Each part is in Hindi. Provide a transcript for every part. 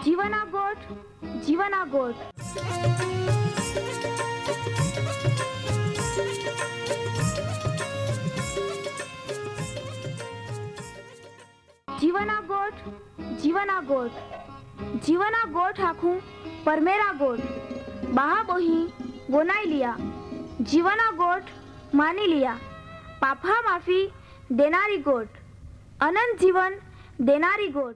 जीवना गोठ जीवना गोठ जीवना गोठ जीवना गोठ जीवना गोठ आखू परमेरा गोठ बाहा बोही गोनाई लिया जीवना गोठ मानी लिया पापा माफी देनारी गोठ अनंत जीवन देनारी गोठ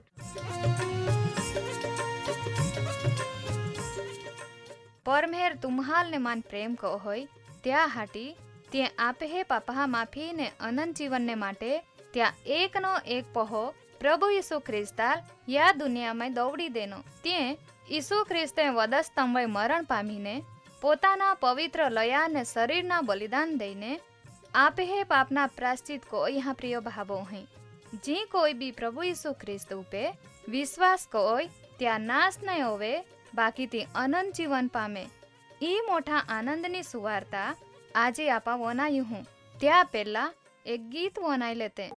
परमेर तुम्हाल ने मान प्रेम को होय त्या हाटी ते आपे हे पापा माफी ने अनंत जीवन ने माटे त्या एक नो एक पहो प्रभु यीशु ख्रिस्ताल या दुनिया में दौड़ी देनो ते यीशु ख्रिस्ते वधस्तंभे मरण पामीने पोताना पवित्र लया ने शरीरना बलिदान दईने आपे हे पापना प्राश्चित को यहाँ प्रिय भावो है जी कोई भी प्रभु यीशु ख्रिस्त उपे विश्वास कोय त्या नाश नहीं होवे बाकी ती अनंत जीवन पामे ई मोटा आनंदनी सुवार्ता आजे आपा वनायु हूँ त्या पहला एक गीत वनाई लेते।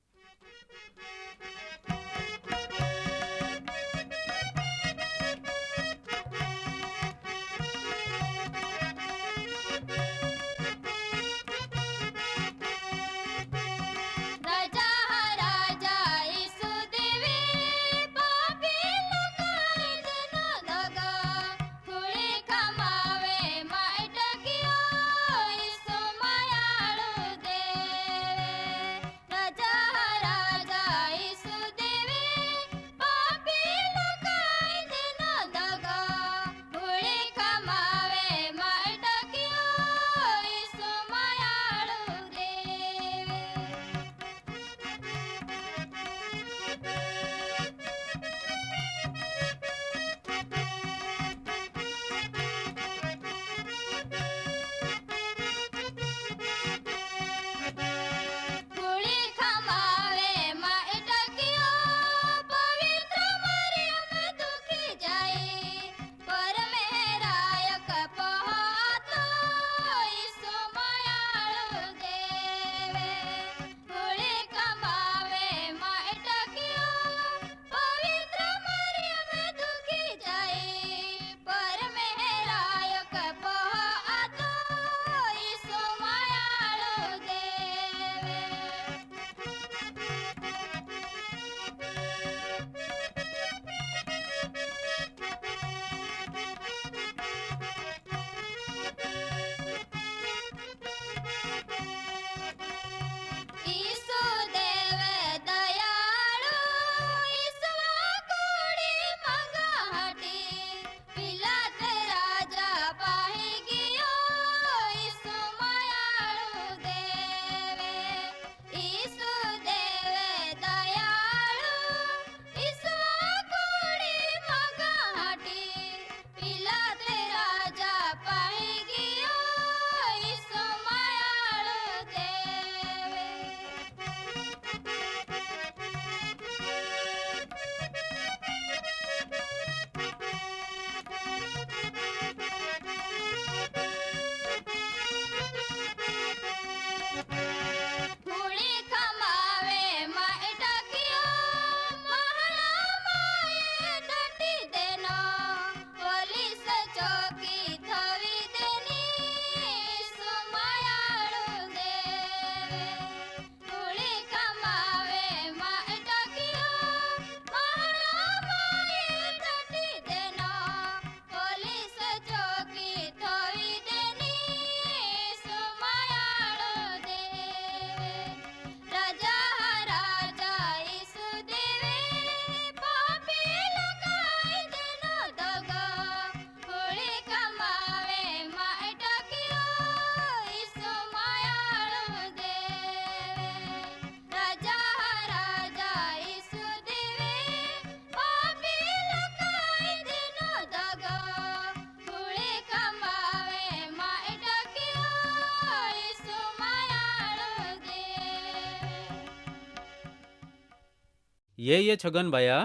ये छगन भैया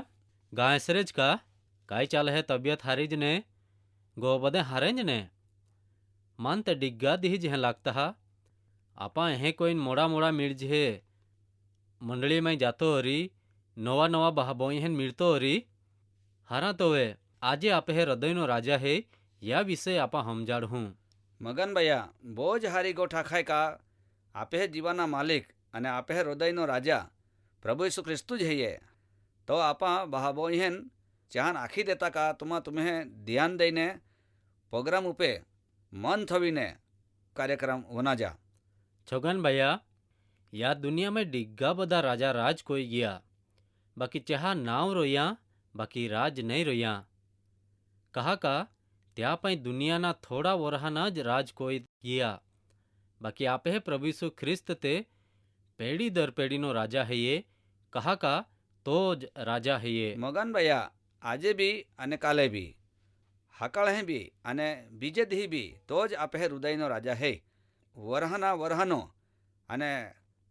गाय सरेज का काय चाल है तबियत हारिज ने गोबदे हारेंज ने मन ते डिग्गा दिही जह लागता हा आपा यह कोई मोड़ा मोड़ा मिर्ज है मंडली में जातो हरी नवा नवा बहा बोहन मिलतो हरी हारा तो वे આજે આપે હૃદયનો રાજા હે યા વિશે આપા સમજાડ હું મગન ભૈયા બહુ જ હારી ગોઠા ખાય का आपे जीवाना मालिक અને आपे हृदयનો राजा प्रभु यीशु ख्रिस्तु જ હૈયે તો આપા બહાબોહેન ચાહન આખી દેતા का तुम्हें ध्यान दईने प्रोग्राम उपे मन थवीने कार्यक्रम होना जा છગન ભૈયા યા દુનિયામાં ડિગ્ગા બધા રાજા રાજ કોઈ ગયા બાકી ચહા નાવ રોયા બાકી રાજ નહીં રોયા કહા કા त्या ପାଇଁ દુનિયાના થોડા વરહાના જ રાજ કોઈ ગયા બાકી આપે પ્રભુ ઈસુ ખ્રિસ્ત તે પેઢી દર પેઢીનો રાજા હૈયે કહા કા તો જ રાજા હૈયે મગન ભૈયા આજે બી અને કાલે બી હાકાળે બી અને બીજે દી બી તો જ આપે હૃદયનો રાજા હે વરહાના વરહાનો અને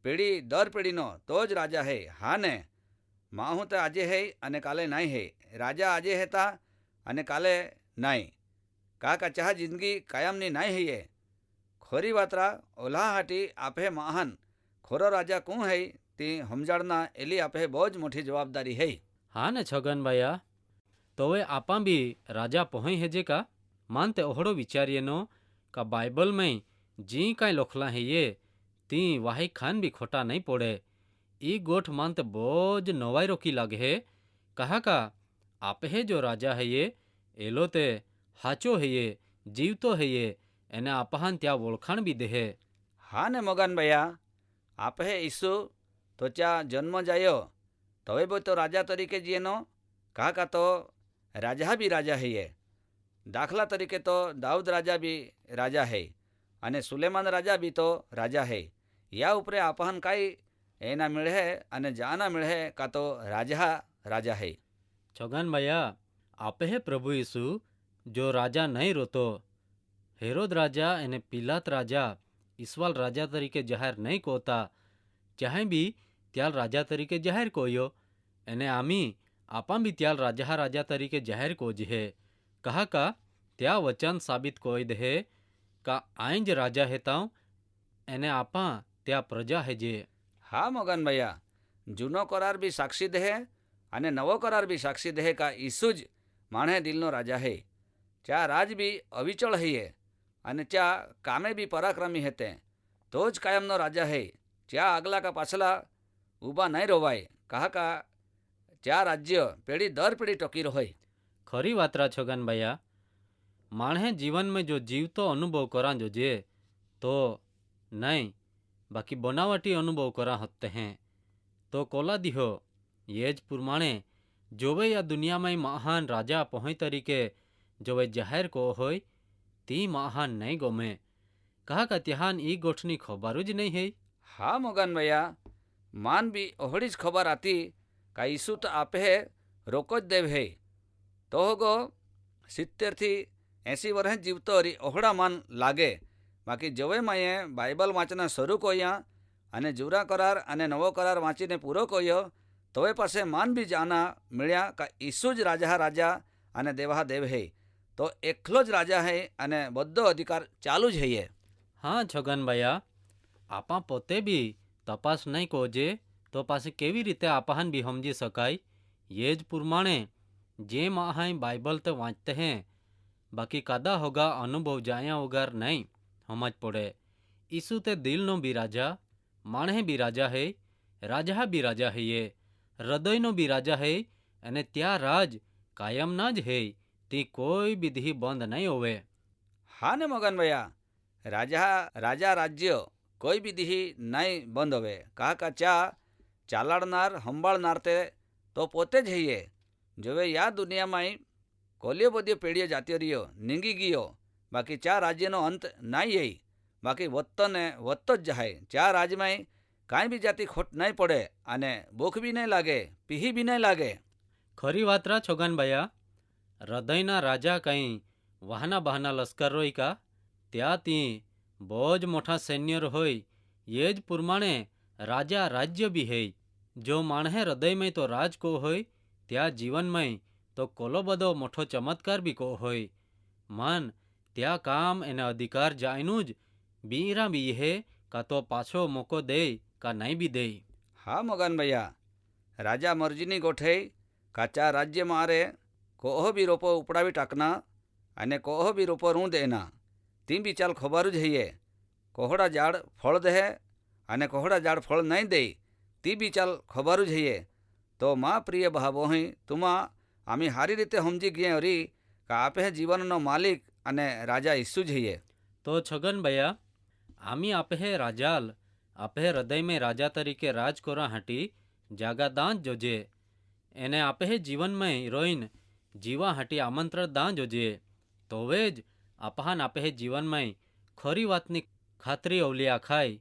પેઢી દર પેઢીનો તો જ રાજા હે હા ને માહું તો આજે હે અને કાલે નાઈ હે રાજા આજે હેતા અને કાલે નાઈ કાકા ચાહ જિંદગી કાયમની નાઈ હૈયે ખોરી વાતરા ઓલા હાટી આપે મહાન ખોરો રાજા કોણ હૈ તે સમજાડના એલી આપે બહુ જ મોટી જવાબદારી હૈ હા ને છગન ભૈયા તો હવે આપા બી રાજા પહોંઈ હેજે કા માનતે ઓહડો વિચારીએનો કા બાઇબલમાં जी कांई लोखला है ये ती वाही खान भी खोटा नहीं पड़े ई गोठ मानते बोझ नवाई रोकी लागे है कहा का आप है जो राजा है ये एलो ते हाचो है ये जीवतो है ये एने आपहान त्या ओळखाण भी दे है હા ને મગન ભૈયા આપે ઈસુ તો ચા જન્મ જાયો તવે બો તો રાજા તરીકે જીએનો કાકા તો રાજા બી રાજા હૈયે દાખલા તરીકે તો દાઉદ રાજા બી રાજા હૈ અને સુલેમાન રાજા બી તો રાજા હૈ યા ઉપરે આપહન કાંઈ એના મેળહે અને જાના મેળહે કા તો રાજા રાજા હૈ छगन भैया आपे है प्रभु यीशु जो राजा नहीं रोतो हेरोद राजा एने पिलात राजा ईसवाल राजा तरीके जाहिर नहीं कोता चाहे भी त्याल राजा तरीके जाहिर कोयो एने आमी आपा भी त्याल राजा राजा तरीके जाहिर कोज है कहा का त्या वचन साबित कोई दे का आइंज राजा हेताओ एने आपा त्या प्रजा है जे હા મગન ભૈયા જૂનો કરાર બી સાક્ષી દે અને નવો કરાર બી સાક્ષી દે કા ઈસુ જ માણે દિલનો રાજા હે ચા રાજ બી અવિચળ હૈયે અને ચા કામે બી પરાક્રમી હેતે તો જ કાયમનો રાજા હે ચા આગલા કા પાછલા ઊભા નહીં રોવાય કહા કા ચા રાજ્ય પેઢી દર પેઢી ટકી રહે खरी वात्रा छगन भैया माणे जीवन में जो जीवतो अनुभव करा जो जे तो नहीं बाकी बनावटी अनुभव करा होते हैं तो कोला दिहो ये ज पुरमाणे जो वे या दुनिया में महान राजा पहुँच तरीके जो वे जाहिर को होय ती महान नहीं गोमे कहा का त्याहान ई गोठनी खबर ज नहीं है હા મગન ભૈયા માન બી ઓહળી જ ખબર આતી કા ઈસુ તો આપે રોકો જ દેવ હે તો હોગો 70 થી 80 વર્ષ જીવતો હરી ઓહડા માન લાગે બાકી જવે માએ બાઇબલ વાંચના શરૂ કોયા અને જૂરા કરાર અને નવો કરાર વાંચીને પૂરો કોયો તોય પાસે માન બી જાના મળ્યા કા ઈસુ જ રાજા રાજા અને દેવા દેવ હે તો એકલો જ રાજા હે અને બધો અધિકાર ચાલુ જ હૈયે हाँ छगन भैया आपा पोते भी तपास नहीं कोजे तो पासे केवी रीते आपाहन भी समझी सकाय ये ज पुरमाणे जे माहाई बाइबल तो वाँचते हैं बाकी कादा होगा अनुभव जाया वगैर नहीं समझ पड़े ईसु ते दिल नो भी राजा माणे भी राजा है राजा है ये हृदय नो भी राजा है अने त्या राज कायम ना ज है ती कोई विधि बंद नहीं होवे હા ને મગન ભૈયા રાજા રાજા રાજ્ય કોઈ બી દીહી નહીં બંધ હવે કાકા ચા ચાલાડનાર સંભાળનાર તે તો પોતે જ હૈયે જોવે યા દુનિયામાં કોલિયો બધી પેઢીઓ જાતી રહ્યો નીંગી ગયો બાકી ચા રાજ્યનો અંત નાઈ હઈ બાકી વધતો ને વધતો જ જાય ચા રાજમાં કાંઈ બી જાતિ ખોટ નહીં પડે અને ભૂખ બી નહીં લાગે પીહી બી નહીં લાગે खरी वात्रा छोगन भैया हृदयना राजा कहीं वाहना बहाना लश्कर रोई का त्या ती बोझ मोठा सैन्य होय ये ज पुरमाणे राजा राज्य भी है जो माणे हृदय में तो राज को होय त्या जीवन में तो कोलो बदो मोठो चमत्कार भी को होय मन त्या काम एने अधिकार जायनु ज बीरा भी है का तो पाछो मोको दे का नहीं भी दे હા મગન ભૈયા રાજા મરજીની ગોઠે કાચા રાજ્ય મારે कोहो बी रोपो उपड़ावी टाकना अने कोहो बी रोपो रूंद एना ती बी चाल खबर ज है कोहड़ा झाड़ फल दे अने कोहड़ा झाड़ फल नहीं दे ती बी चाल खबर ज है। तो माँ प्रिय भावोही तुमा आमी हारी रीते समझी गए री का आपे जीवननो मालिक अने राजा ईसु ज है। तो छगन भैया आमी आपे राजाल आपे हृदय में राजा तरीके राज कोरा हाटी जागा दान जोजे एने आपे जीवन में रोइन जीवा हाटी आमंत्रण दान जोजे तो वे ज आपहान आपे जीवन में खरी वातनी खातरी अवलिया खाय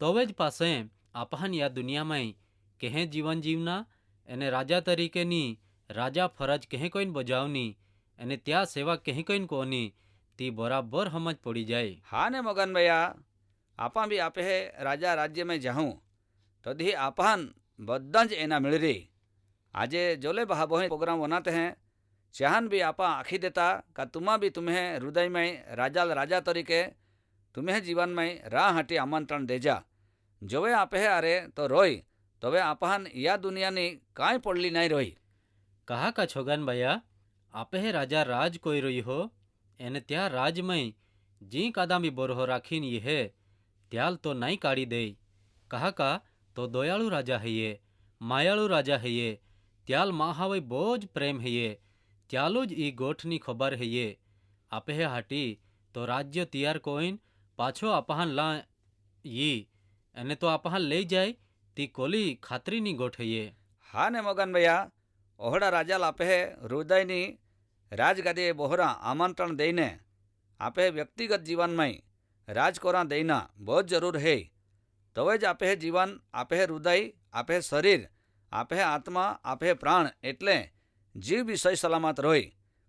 तो वे ज पासे आपहान या दुनिया में कहें जीवन जीवना एने राजा तरीके नी राजा फरज कहें कोईन बजावनी एने त्या सेवा कहें कोईन कोनी ती बराबर समझ पड़ी जाए। हाँ ने मगन भैया आपा भी आपे राजा राज्य में जाऊँ तो दी आपान बद्दा ज एना मिल रही। आजे जोले बहाबोही प्रोग्राम बनाते हैं चाहन भी आपा आखी देता का तुमा भी तुम्हें हृदय में राजा तरीके तुम्हें जीवन में राह हटी आमंत्रण देजा जो वे आपे अरे तो रोई तो वे आपान या दुनिया नी काई पड़ली नहीं रोई। कहा का छोगन भैया आपे राजा राज कोई रही हो एने त्या राज में जी कादा भी बोरहो राखीन ये है त्याल तो नहीं काढ़ी दे। कहा का तो दयालु राजा है ये मायालु राजा है ये त्याल महावे बोझ प्रेम है ये त्यालू ज ई गोठनी खबर है ये आपे हाटी तो राज्य तैयार कोइन पाछो आपहान ला ये एने तो आपहान ले जाए ती कोली खातरी नी गोठ है ये। हाँ ने मगन भैया ओहड़ा राजा आपे हृदय नी राजगादी बोहरा आमंत्रण देने आपे व्यक्तिगत जीवन में राजकोरा देना बहुत जरूर है। तो ज आपे जीवन आपे हृदय आपे शरीर आपे आत्मा आपे प्राण एटले जीव भी सही सलामत रोई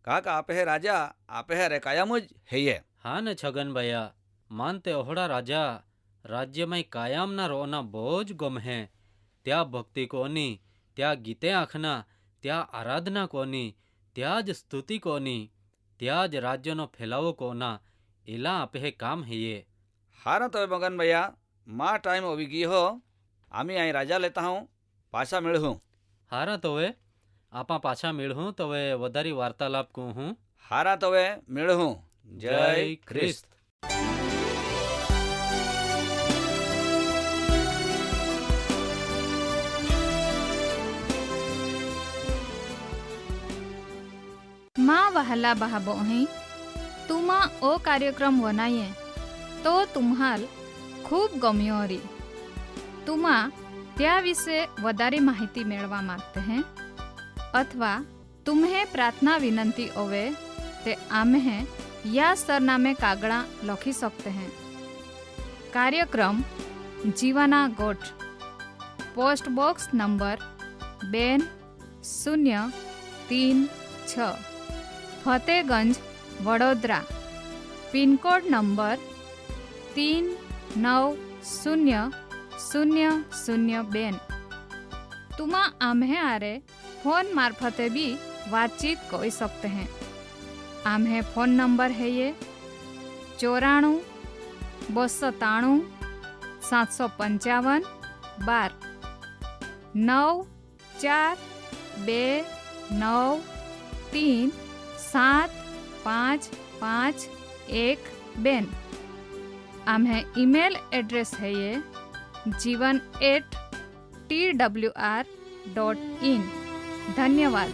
कहा का आपे राजा आपे रे कायम ज है ये। हाँ न छगन भैया मानते ओहड़ा राजा राज्य में कायम ना रोना बोझ गम है त्या भक्ति कोनी त्या गीते आखना त्या आराधना कोनी त्याज स्तुति कोनी त्याज राज्य नो फैलावो कोना इला आपे काम है ये। हाँ न तो मगन भैया माँ टाइम होगी गई हो आमी आई राजा लेता हूँ पाछा मिल हूँ। हारा तो वे आपा पाछा मिल हूँ तो वे वधारी वार्तालाप को हूँ। हारा तो वे मिल हूँ। जय ख्रिस्त। माँ वहला बहाबोही तुमा ओ कार्यक्रम वनाये तो तुम्हाल खूब गम्यो री तुमा त्या विषे वधारी माहिती मेळवा मागते हैं अथवा तुम्हें प्रार्थना विनंती होवे ते आम्हे या सरनामे कागड़ा लखी सकते हैं। कार्यक्रम जीवाना गोठ post box number 2036 Fatehganj Vadodara pincode number 390002। तुमा आम्हे आरे फोन मार्फते भी बातचीत कर सकते हैं। आम्हे फोन नंबर है ये 94 293 755 12 9429375512। आम्हे ईमेल एड्रेस है ये jivan@twr.in। धन्यवाद।